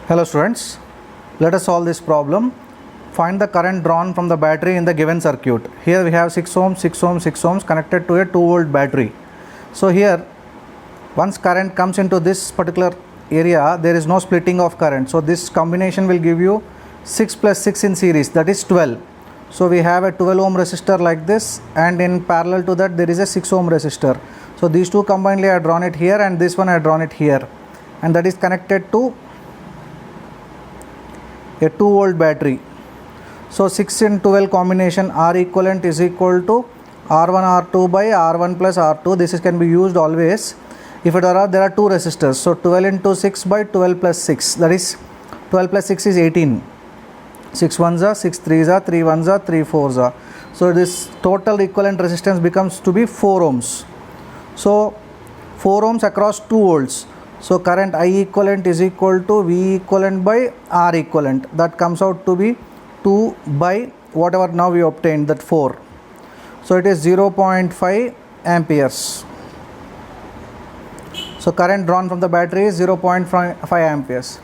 Hello students, let us solve this problem. Find the current drawn from the battery in the given circuit. Here we have 6 ohms, 6 ohms, 6 ohms connected to a 2 volt battery. So here once current comes into this particular area, there is no splitting of current. So this combination will give you 6 plus 6 in series, that is 12. So we have a 12 ohm resistor like this, and in parallel to that there is a 6 ohm resistor. So these two combinedly I have drawn it here, and this one I have drawn it here, and that is connected to a 2 volt battery. So 6 and 12 combination R equivalent is equal to R1 R2 by R1 plus R2. This can be used always if there are two resistors. So 12 into 6 by 12 plus 6, that is 12 plus 6 is 18. 6 1s are 6 3s are 3 1s are 3 4s are. So this total equivalent resistance becomes to be 4 ohms. So 4 ohms across 2 volts. So current I equivalent is equal to V equivalent by R equivalent. That comes out to be 2 by whatever now we obtained, that 4. So it is 0.5 amperes. So current drawn from the battery is 0.5 amperes.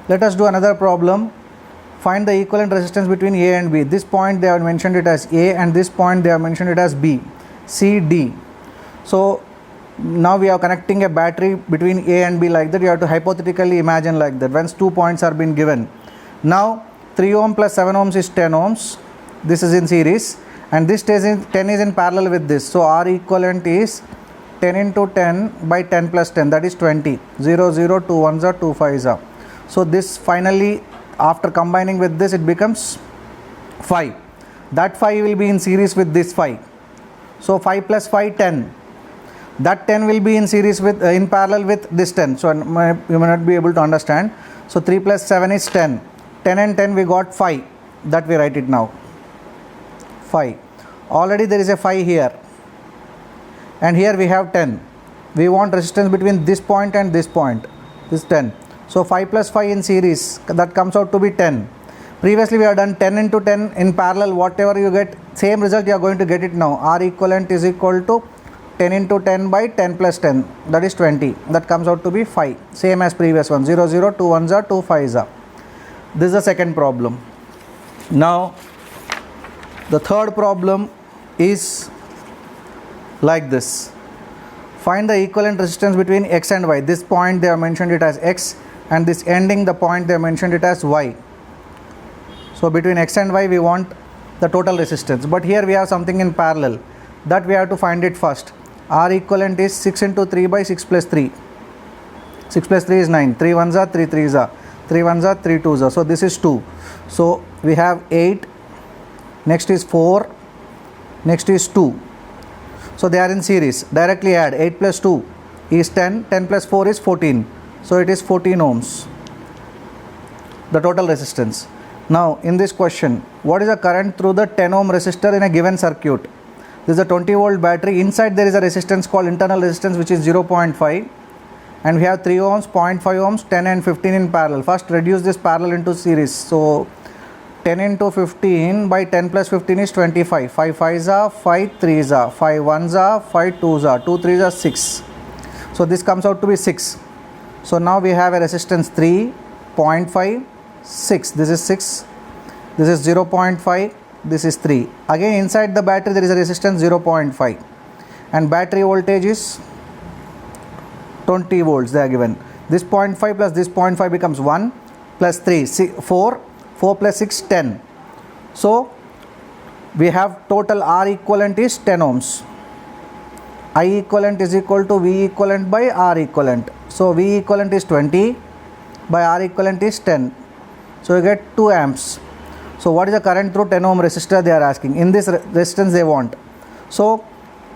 Let us do another problem. Find the equivalent resistance between A and B. This point they have mentioned it as A, and this point they have mentioned it as B, C, D. So now we are connecting a battery between A and B like that. You have to hypothetically imagine like that once 2 points are being given. Now 3 ohm plus 7 ohms is 10 ohms. This is in series, and this 10 is in parallel with this. So R equivalent is 10 into 10 by 10 plus 10, that is 20. 0 0 2 1s are 2 5s are. So this finally, after combining with this, it becomes 5. That 5 will be in series with this 5. So 5 plus 5, 10. That 10 will be in series with in parallel with this 10. So you may not be able to understand. So 3 plus 7 is 10. 10 and 10 we got 5. That we write it now. 5. Already there is a 5 here. And here we have 10. We want resistance between this point and this point. This 10. So 5 plus 5 in series, that comes out to be 10. Previously we have done 10 into 10 in parallel. Whatever you get, same result you are going to get it now. R equivalent is equal to 10 into 10 by 10 plus 10, that is 20. That comes out to be 5. Same as previous one. 0 0 2 1s are 2 5s are. This is the second problem. Now the third problem is like this. Find the equivalent resistance between X and Y. This point they have mentioned it as X, and this ending the point they have mentioned it as Y. So between X and Y we want the total resistance, but here we have something in parallel that we have to find it first. R equivalent is 6 into 3 by 6 plus 3. 6 plus 3 is 9. 3 1s are 3 3s are. 3 1s are 3 2s are. So this is 2. So we have 8. Next is 4. Next is 2. So they are in series. Directly add. 8 plus 2 is 10. 10 plus 4 is 14. So it is 14 ohms. The total resistance. Now in this question, what is the current through the 10 ohm resistor in a given circuit? This is a 20 volt battery. Inside there is a resistance called internal resistance, which is 0.5, and we have 3 ohms, 0.5 ohms, 10 and 15 in parallel. First reduce this parallel into series. So 10 into 15 by 10 plus 15 is 25. 5 5s are 5 3s are. 5 1s are 5 2s are. 2 3s are 6. So this comes out to be 6. So now we have a resistance 3, 0.5, 6. This is 6. This is 0.5. This is 3. Again inside the battery there is a resistance 0.5, and battery voltage is 20 volts they are given. This 0.5 plus this 0.5 becomes 1 plus 3, 4. 4 plus 6, 10. So we have total R equivalent is 10 ohms. I equivalent is equal to V equivalent by R equivalent. So V equivalent is 20 by R equivalent is 10. So you get 2 amps. So what is the current through 10 ohm resistor they are asking? In this resistance they want. So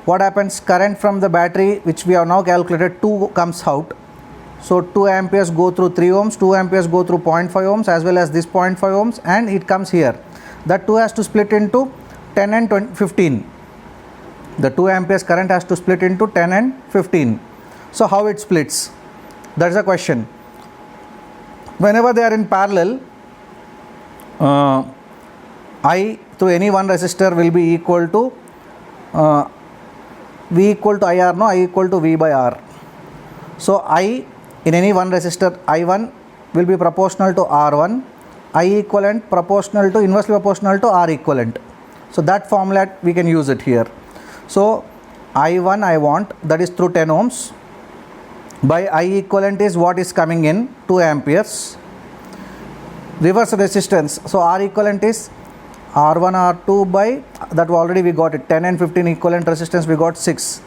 what happens? Current from the battery, which we have now calculated, 2 comes out. So 2 amperes go through 3 ohms, 2 amperes go through 0.5 ohms, as well as this 0.5 ohms, and it comes here. That 2 has to split into 10 and 15. The 2 amperes current has to split into 10 and 15. So how it splits? That's the question. Whenever they are in parallel, I through any one resistor will be equal to V equal to IR, no, I equal to V by R. So I in any one resistor I1 will be proportional to R1, I equivalent proportional to inversely proportional to R equivalent. So that formula we can use it here. So I1 I want, that is through 10 ohms, by I equivalent is what is coming in, 2 amperes. Reverse resistance, so R equivalent is R1 R2 by, that already we got it, 10 and 15 equivalent resistance we got 6.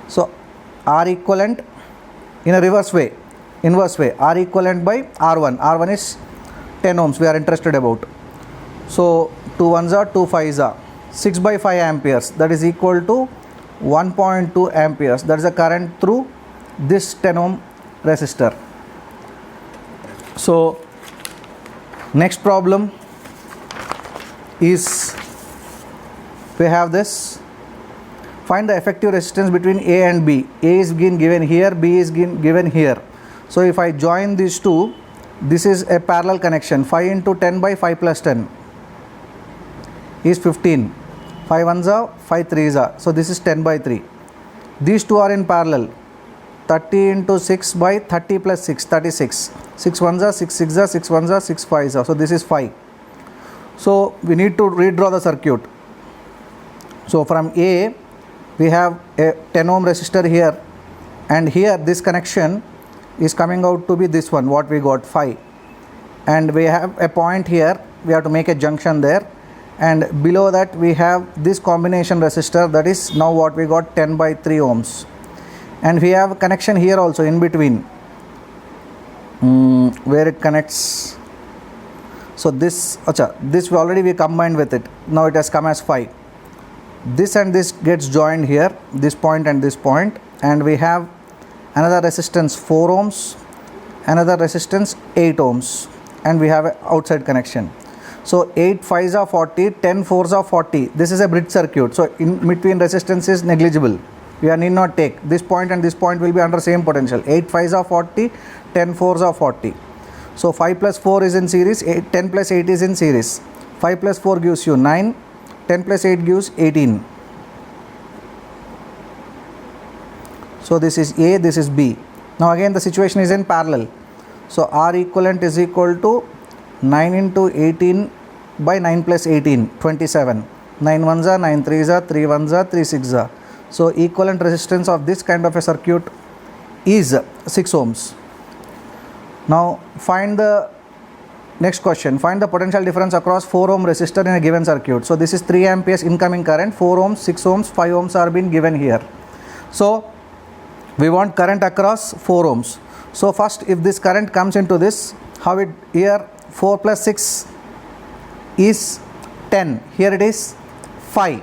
So R equivalent in a reverse way, inverse way, R equivalent by R1. R1 is 10 ohms we are interested about. So 2 ones are 2 5s are 6 by 5 amperes, that is equal to 1.2 amperes. That is the current through this 10 ohm resistor. So next problem is, we have this, find the effective resistance between A and B. A is given here, B is given here. So if I join these two, this is a parallel connection. 5 into 10 by 5 plus 10 is 15. 5 ones are, 5 threes are. So this is 10 by 3. These two are in parallel. 30 into 6 by 30 plus 6, 36. 6 ones are, 6 6 are, 6 ones are, 6 5s are. So this is 5. So we need to redraw the circuit. So from A, we have a 10 ohm resistor here, and here this connection is coming out to be this one, what we got, 5. And we have a point here, we have to make a junction there, and below that we have this combination resistor, that is now what we got, 10 by 3 ohms. And we have a connection here also in between, where it connects. So this already we combined with it, now it has come as 5. This and this gets joined here, this point and this point, and we have another resistance 4 ohms, another resistance 8 ohms, and we have an outside connection. So 8 5s are 40, 10 4s are 40. This is a bridge circuit, so in between resistance is negligible. We need not take. This point and this point will be under same potential. 8 5s are 40, 10 4s are 40. So 5 plus 4 is in series, 10 plus 8 is in series. 5 plus 4 gives you 9, 10 plus 8 gives 18. So this is A, this is B. Now again the situation is in parallel. So R equivalent is equal to 9 into 18 by 9 plus 18, 27. 9 ones are, 9 threes are, 3 ones are, 3 6s are. So equivalent resistance of this kind of a circuit is 6 ohms. Now find the next question, find the potential difference across 4 ohm resistor in a given circuit. So this is 3 amperes incoming current, 4 ohms, 6 ohms, 5 ohms are being given here. So we want current across 4 ohms. So first, if this current comes into this, how it, here 4 plus 6 is 10, here it is 5.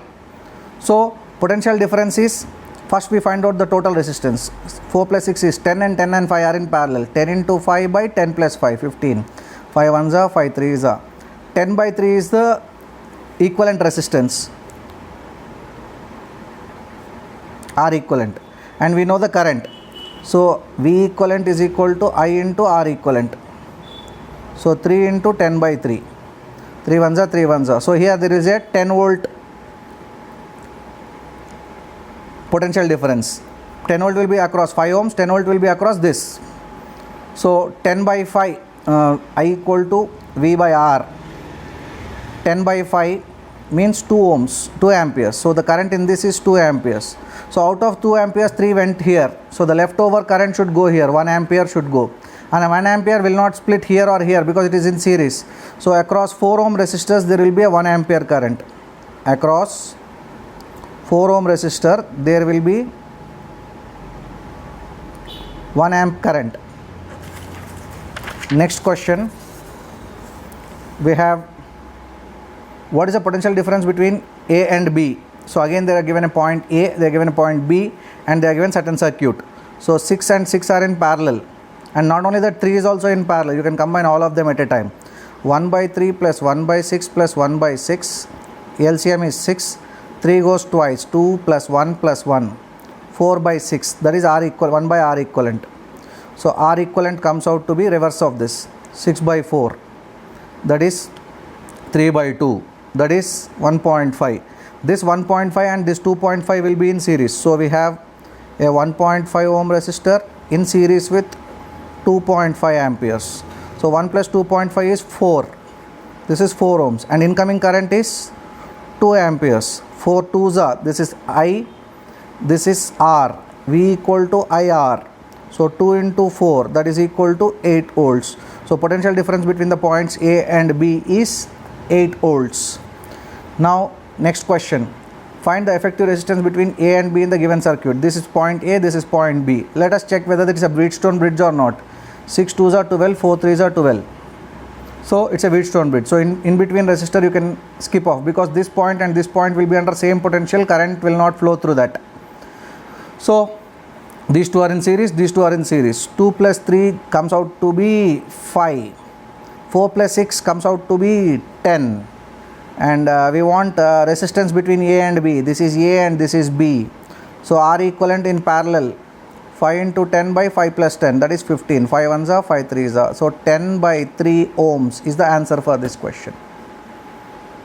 So potential difference is, first we find out the total resistance. 4 plus 6 is 10, and 10 and 5 are in parallel. 10 into 5 by 10 plus 5, 15. 5 ones are, 5 threes are. 10 by 3 is the equivalent resistance, R equivalent, and we know the current. So V equivalent is equal to I into R equivalent. So 3 into 10 by 3. 3 ones are, 3 ones are. So here there is a 10 volt potential difference. 10 volt will be across 5 ohms, 10 volt will be across this. So 10 by 5, I equal to V by R. 10 by 5 means 2 ohms, 2 amperes. So the current in this is 2 amperes. So out of 2 amperes, 3 went here. So the leftover current should go here, 1 ampere should go. And 1 ampere will not split here or here because it is in series. So across 4 ohm resistors, there will be a 1 ampere current. Across 4 ohm resistor, there will be 1 amp current. Next question, we have, what is the potential difference between A and B? So again they are given a point A, they are given a point B, and they are given certain circuit. So 6 and 6 are in parallel, and not only that, 3 is also in parallel. You can combine all of them at a time. 1 by 3 plus 1 by 6 plus 1 by 6, LCM is 6. 3 goes twice, 2 plus 1 plus 1, 4 by 6, that is R equal, 1 by R equivalent. So R equivalent comes out to be reverse of this, 6 by 4, that is 3 by 2, that is 1.5. This 1.5 and this 2.5 will be in series. So we have a 1.5 ohm resistor in series with 2.5 amperes. So 1 plus 2.5 is 4. This is 4 ohms, and incoming current is 2 amperes. 4 2s are, this is I, this is R. V equal to IR. So 2 into 4, that is equal to 8 volts. So potential difference between the points A and B is 8 volts. Now next question. Find the effective resistance between A and B in the given circuit. This is point A, this is point B. Let us check whether it is a Wheatstone bridge or not. 6 2s are 12, 4 3s are 12. So it's a Wheatstone bridge. So in between resistor you can skip off, because this point and this point will be under same potential, current will not flow through that. So these two are in series, these two are in series. 2 plus 3 comes out to be 5. 4 plus 6 comes out to be 10. And we want resistance between A and B. This is A and this is B. So R equivalent in parallel. 5 into 10 by 5 plus 10, that is 15. 5 ones are, 5 3s are. So 10 by 3 ohms is the answer for this question.